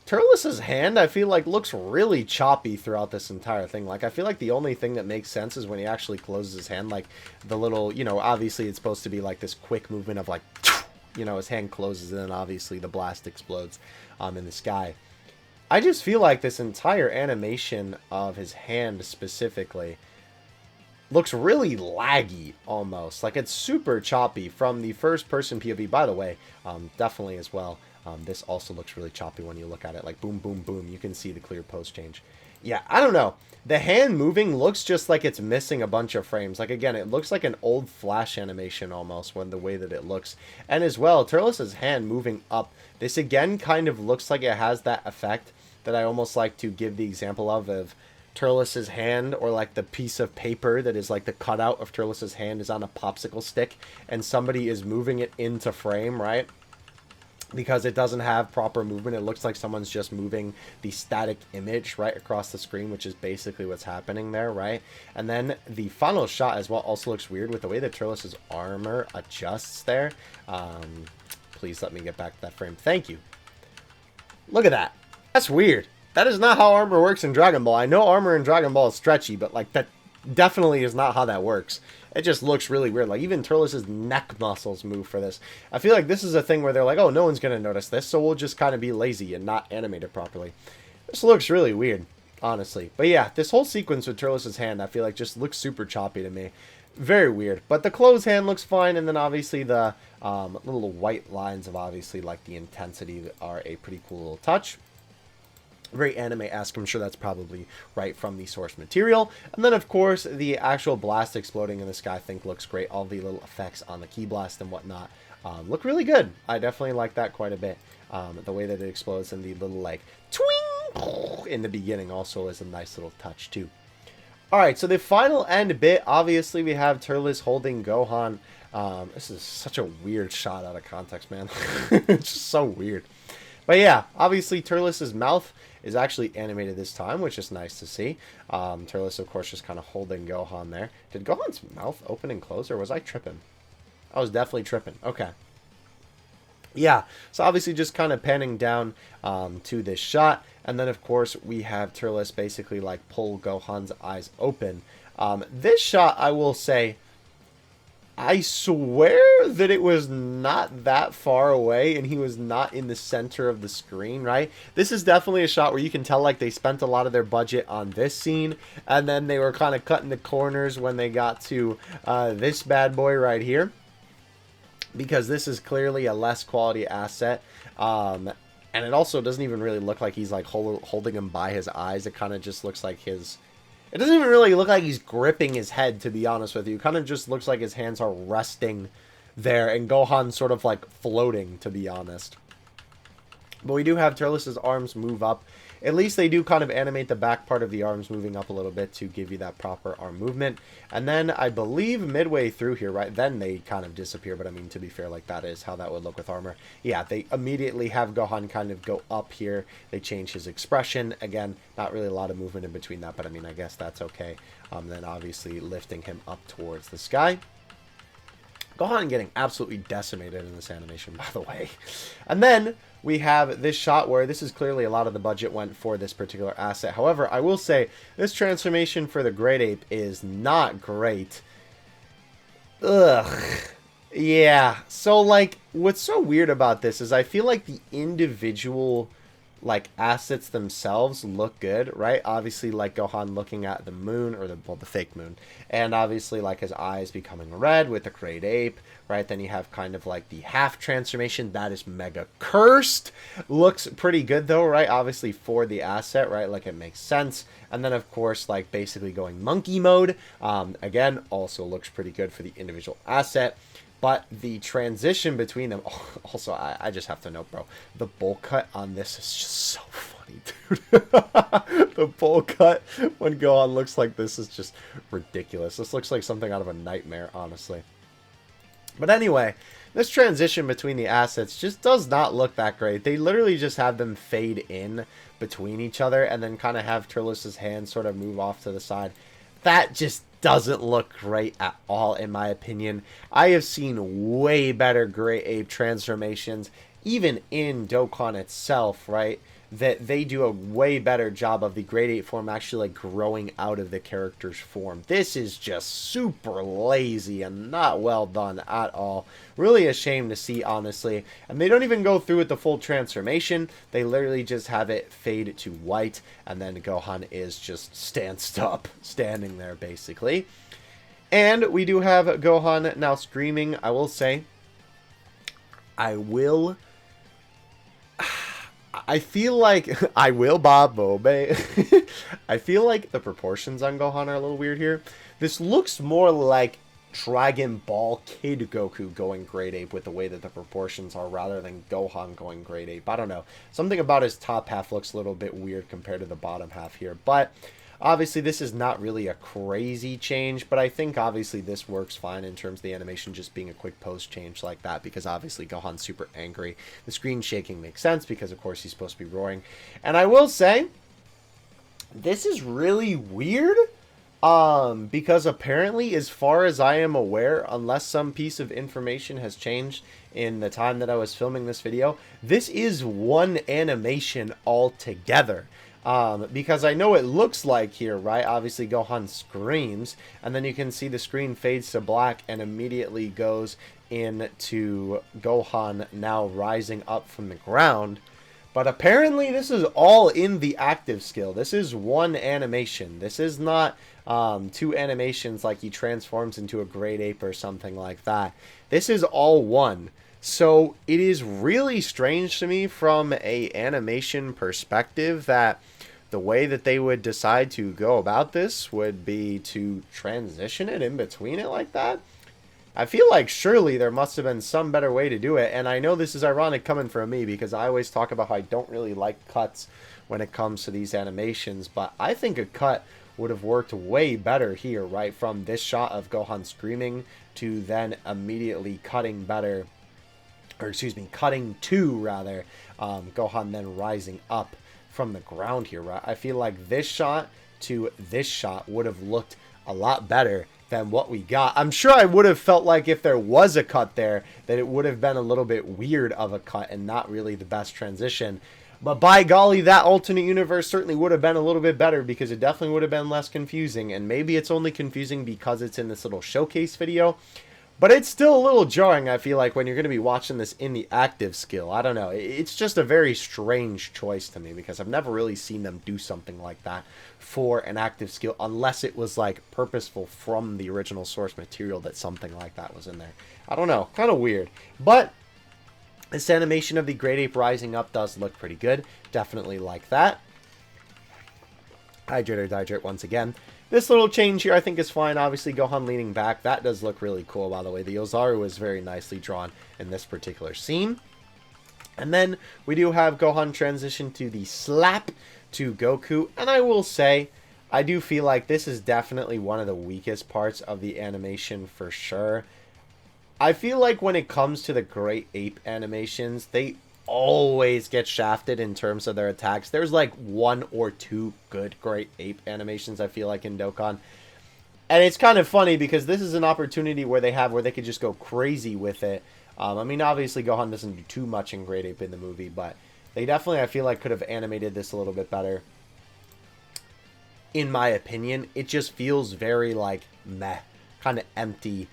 Turles' hand, I feel like, looks really choppy throughout this entire thing. Like, I feel like the only thing that makes sense is when he actually closes his hand, like, the little, you know, obviously it's supposed to be like this quick movement of, like, you know, his hand closes and then obviously the blast explodes in the sky. I just feel like this entire animation of his hand specifically looks really laggy almost. Like, it's super choppy from the first-person POV, by the way, definitely as well. This also looks really choppy when you look at it. Like, boom, boom, boom. You can see the clear pose change. Yeah, I don't know. The hand moving looks just like it's missing a bunch of frames. Like, again, it looks like an old Flash animation almost when the way that it looks. And as well, Turles' hand moving up. This, again, kind of looks like it has that effect that I almost like to give the example of Turles' hand, or like the piece of paper that is like the cutout of Turles' hand is on a popsicle stick and somebody is moving it into frame, right? Because it doesn't have proper movement. It looks like someone's just moving the static image right across the screen, which is basically what's happening there, right? And then the final shot as well also looks weird with the way that Turles' armor adjusts there. Please let me get back to that frame. Thank you. Look at that. That's weird. That is not how armor works in Dragon Ball. I know armor in Dragon Ball is stretchy, but like that definitely is not how that works. It just looks really weird. Like, even Turles' neck muscles move for this. I feel like this is a thing where they're like, oh, no one's going to notice this, so we'll just kind of be lazy and not animate it properly. This looks really weird, honestly. But yeah, this whole sequence with Turles' hand, I feel like just looks super choppy to me. Very weird. But the closed hand looks fine, and then obviously the little white lines of obviously like the intensity are a pretty cool little touch. Very anime-esque. I'm sure that's probably right from the source material. And then, of course, the actual blast exploding in the sky, I think, looks great. All the little effects on the Ki Blast and whatnot look really good. I definitely like that quite a bit. The way that it explodes and the little, like, twing in the beginning also is a nice little touch, too. Alright, so the final end bit, obviously, we have Turles holding Gohan. This is such a weird shot out of context, man. It's just so weird. But yeah, obviously Turles' mouth is actually animated this time, which is nice to see. Turles, of course, just kind of holding Gohan there. Did Gohan's mouth open and close, or was I tripping? I was definitely tripping. Okay. Yeah, so obviously just kind of panning down to this shot. And then, of course, we have Turles basically, like, pull Gohan's eyes open. This shot, I will say, I swear that it was not that far away and he was not in the center of the screen, right? This is definitely a shot where you can tell like they spent a lot of their budget on this scene and then they were kind of cutting the corners when they got to this bad boy right here, because this is clearly a less quality asset. And it also doesn't even really look like he's like holding him by his eyes. It kind of just looks like his... It doesn't even really look like he's gripping his head, to be honest with you. It kind of just looks like his hands are resting there, and Gohan's sort of like floating, to be honest. But we do have Turles' arms move up, at least they do kind of animate the back part of the arms moving up a little bit to give you that proper arm movement. And then I believe midway through here, right, then they kind of disappear. But I mean, to be fair, like that is how that would look with armor. Yeah, they immediately have Gohan kind of go up here. They change his expression. Again, not really a lot of movement in between that, but I mean, I guess that's okay. Then obviously lifting him up towards the sky. Gohan getting absolutely decimated in this animation, by the way. And then we have this shot where this is clearly a lot of the budget went for this particular asset. However, I will say this transformation for the Great Ape is not great. Ugh. Yeah. So, like, what's so weird about this is I feel like the individual, like, assets themselves look good, right? Obviously, like Gohan looking at the moon, or the fake moon, and obviously like his eyes becoming red with the Great Ape, right? Then you have kind of like the half transformation that is mega cursed. Looks pretty good though, right? Obviously for the asset, right? Like it makes sense. And then of course, like basically going monkey mode, again, also looks pretty good for the individual asset. But the transition between them, also, I just have to note, bro, the bowl cut on this is just so funny, dude. The bowl cut when Gohan looks like this is just ridiculous. This looks like something out of a nightmare, honestly. But anyway, this transition between the assets just does not look that great. They literally just have them fade in between each other and then kind of have Turles' hand sort of move off to the side. That just doesn't look great at all, in my opinion. I have seen way better Great Ape transformations, even in Dokkan itself, right? That they do a way better job of the Great Ape form actually like growing out of the character's form. This is just super lazy and not well done at all. Really a shame to see, honestly. And they don't even go through with the full transformation. They literally just have it fade to white, and then Gohan is just standing there basically. And we do have Gohan now screaming. I will say, I feel like I will Bob Bobe. I feel like the proportions on Gohan are a little weird here. This looks more like Dragon Ball Kid Goku going Great Ape with the way that the proportions are rather than Gohan going Great Ape. I don't know. Something about his top half looks a little bit weird compared to the bottom half here. But obviously this is not really a crazy change, but I think obviously this works fine in terms of the animation just being a quick pose change like that, because obviously Gohan's super angry. The screen shaking makes sense because of course he's supposed to be roaring. And I will say, this is really weird, because apparently, as far as I am aware, unless some piece of information has changed in the time that I was filming this video, this is one animation altogether. Because I know it looks like here, right? Obviously, Gohan screams, and then you can see the screen fades to black and immediately goes into Gohan now rising up from the ground. But apparently, this is all in the active skill. This is one animation. This is not two animations like he transforms into a Great Ape or something like that. This is all one. So it is really strange to me from a animation perspective that the way that they would decide to go about this would be to transition it in between it like that. I feel like surely there must have been some better way to do it, and I know this is ironic coming from me because I always talk about how I don't really like cuts when it comes to these animations, but I think a cut would have worked way better here, right? From this shot of Gohan screaming to then immediately cutting to Gohan then rising up from the ground here, right? I feel like this shot to this shot would have looked a lot better than what we got. I'm sure I would have felt like if there was a cut there, that it would have been a little bit weird of a cut and not really the best transition. But by golly, that alternate universe certainly would have been a little bit better because it definitely would have been less confusing. And maybe it's only confusing because it's in this little showcase video. But it's still a little jarring, I feel like, when you're going to be watching this in the active skill. I don't know. It's just a very strange choice to me because I've never really seen them do something like that for an active skill unless it was, like, purposeful from the original source material that something like that was in there. I don't know. Kind of weird. But this animation of the Great Ape rising up does look pretty good. Definitely like that. Hydrate once again. This little change here I think is fine. Obviously, Gohan leaning back. That does look really cool, by the way. The Ozaru is very nicely drawn in this particular scene. And then we do have Gohan transition to the slap to Goku. And I will say, I do feel like this is definitely one of the weakest parts of the animation for sure. I feel like when it comes to the Great Ape animations, they always get shafted in terms of their attacks. There's like 1 or 2 good Great Ape animations, I feel like, in Dokkan. And it's kind of funny because this is an opportunity where they could just go crazy with it. I mean, obviously Gohan doesn't do too much in Great Ape in the movie, but they definitely, I feel like, could have animated this a little bit better. In my opinion, it just feels very, like, meh, kind of empty,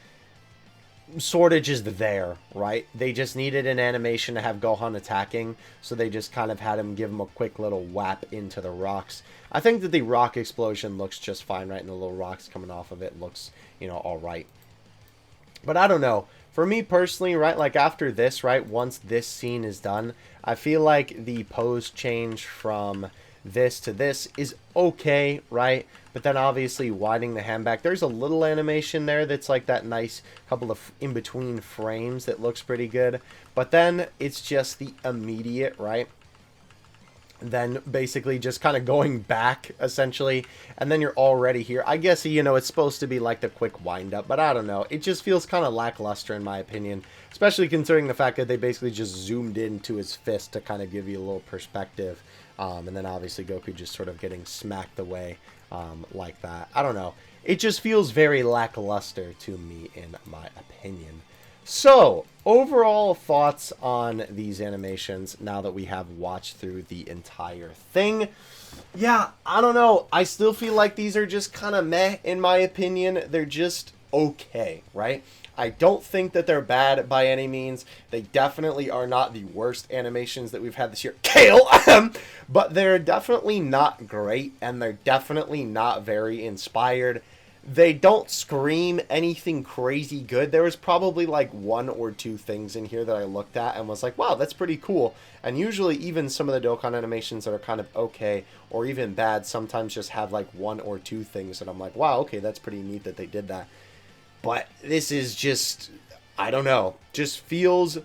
sort of just there, right? They just needed an animation to have Gohan attacking, so they just kind of had him give him a quick little whap into the rocks. I think that the rock explosion looks just fine, right? And the little rocks coming off of it looks, you know, all right. But I don't know. For me personally, right, like after this, right, once this scene is done, I feel like the pose change from this to this is okay, right? But then obviously widening the hand back, there's a little animation there that's like that nice couple of in-between frames that looks pretty good. But then it's just the immediate, right? Then basically just kind of going back, essentially, and then you're already here. I guess, you know, it's supposed to be like the quick wind-up, but I don't know. It just feels kind of lackluster in my opinion, especially considering the fact that they basically just zoomed into his fist to kind of give you a little perspective. And then obviously Goku just sort of getting smacked away like that. I don't know. It just feels very lackluster to me, in my opinion. So, overall thoughts on these animations now that we have watched through the entire thing. Yeah, I don't know. I still feel like these are just kind of meh, in my opinion. They're just okay, right? I don't think that they're bad by any means. They definitely are not the worst animations that we've had this year. Kale! But they're definitely not great, and they're definitely not very inspired. They don't scream anything crazy good. There was probably like 1 or 2 things in here that I looked at and was like, wow, that's pretty cool. And usually even some of the Dokkan animations that are kind of okay or even bad sometimes just have like 1 or 2 things that I'm like, wow, okay, that's pretty neat that they did that. But this is just, I don't know, just feels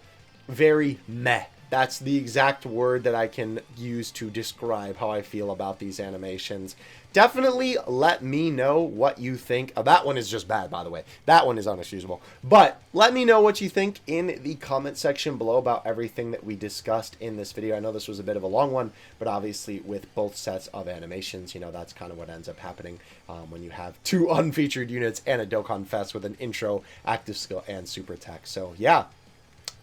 very meh. That's the exact word that I can use to describe how I feel about these animations. Definitely let me know what you think. Oh, that one is just bad, by the way. That one is unexcusable. But let me know what you think in the comment section below about everything that we discussed in this video. I know this was a bit of a long one, but obviously with both sets of animations, you know, that's kind of what ends up happening when you have 2 unfeatured units and a Dokkan Fest with an intro, active skill, and super attack. So, yeah.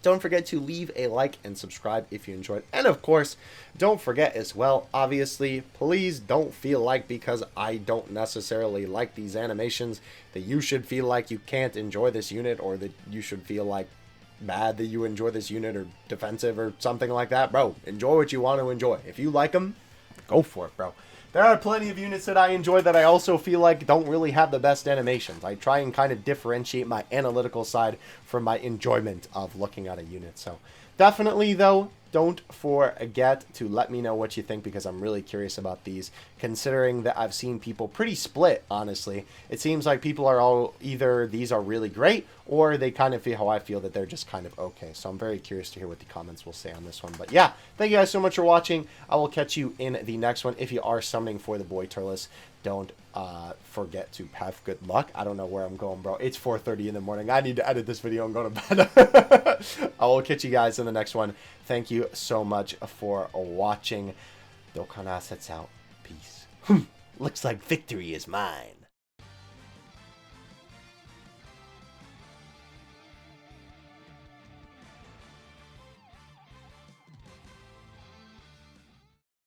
Don't forget to leave a like and subscribe if you enjoyed. And of course, don't forget as well, obviously, please don't feel like because I don't necessarily like these animations that you should feel like you can't enjoy this unit, or that you should feel like bad that you enjoy this unit or defensive or something like that. Bro, enjoy what you want to enjoy. If you like them, go for it, bro. There are plenty of units that I enjoy that I also feel like don't really have the best animations. I try and kind of differentiate my analytical side from my enjoyment of looking at a unit. So definitely, though, don't forget to let me know what you think, because I'm really curious about these, considering that I've seen people pretty split, honestly. It seems like people are all either these are really great, or they kind of feel how I feel, that they're just kind of okay. So I'm very curious to hear what the comments will say on this one. But yeah, thank you guys so much for watching. I will catch you in the next one. If you are summoning for the boy Turles, don't forget to have good luck. I don't know where I'm going, bro. It's 4:30 in the morning. I need to edit this video and go to bed. I will catch you guys in the next one. Thank you so much for watching. Dokkan Assets out. Peace. Looks like victory is mine.